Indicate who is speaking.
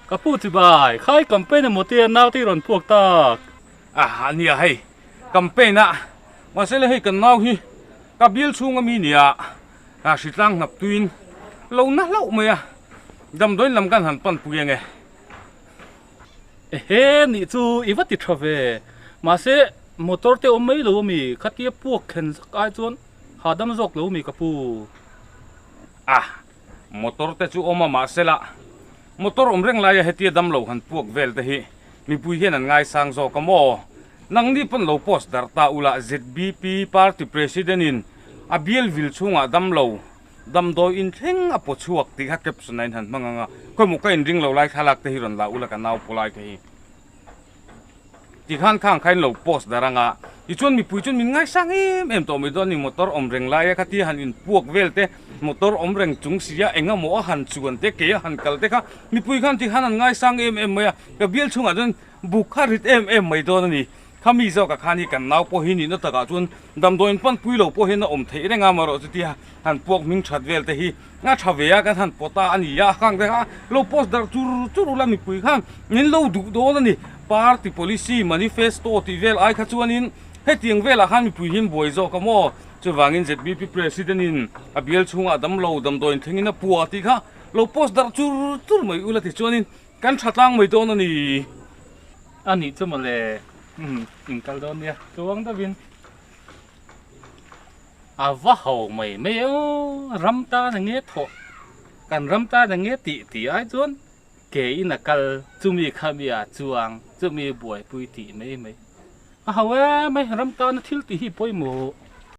Speaker 1: ก็พูดสิบายใครกำเป็นหมดเตียนน่าที่รอนพวกตาก
Speaker 2: อันนี้ให้กำเป็นนะมาเสร็จให้กันน่าฮีกับเบี้ยชุ่งมีเนี่ยสิตั้งนับตุนเราหน้าเราไหมดำโดนลำกันหันปันปุยไง
Speaker 1: เฮ้นี่จูอีวัดติดทเวมาเสมอเตอร์เตอไม่รู้มีขัดเกียพวกเข็นสักไอจวนหาดำจกรู้มีกับปู
Speaker 2: มอเตอร์เตจูอมาเสละมอเตอร์เร่งลายให้เตียดำเหลาหันพวกเวลเตฮีมีปุยเห็นง่ายสังโซกโมนังนี่เป็นเหลาโพสดาร์ตาอุลา ZBP Party President อินเบียลวิลชุ่งดำเหลาดำโดยอินเทงอปชวกติฮักเก็บสนัยหันมังงะก็มุกอินริงเหลาไล่ขลักเตฮิรันลาอุลากันนาอุปไลเตฮีที่ข้างข้างใครเหลาโพสดารังอีชวนมีปุยชวนมีง่ายสังตัวไม่โดนนี่มอเตอร์เร่งลายขัดที่หันอินพวกเวลเตมอเตอร์เร่งจุงเสียเองะหมอหันชวนเตะเกยหันกัลเตะค่ะมีปุยข้างที่หันง่ายสังเมย์กับเบียลชุ่งจนบุคคลิตไม่โดนนี่ข้ามีเจ้ากับข้านี่กันนาพอหินี่นัตตะจวนดำโดนปั้นปุยเหลาพอหินน่ะเทเรงามารอจุดที่หันพวกมิงชัดเวลเตฮีง่าชาวเวียกันหันปตาอันนี้ยาข้างเตะค่ะเราโพสดาร์จูรุลามีปุยข้างนี่เราดูโดนนี่Party policy manifesto ti vel ai kha chuanin he tiang vela han mi pui hin boi zo ka mo chu wangin ZBP president in abiel chunga dam lo dam doin thengina puwa ti kha lo post dar chur mai ula ti chuanin kan thatlang mai don ani
Speaker 1: ani chumale inkal don ya chuang da bin wa ho mai me ramta na nge tho kan ramta na nge ti ai chuan kể in là cal chúng mi khamia chuang chúng mi buổi bùi tỉ mấy mấy hầu á mấy rắm to nó thiếu tỉ bôi mồ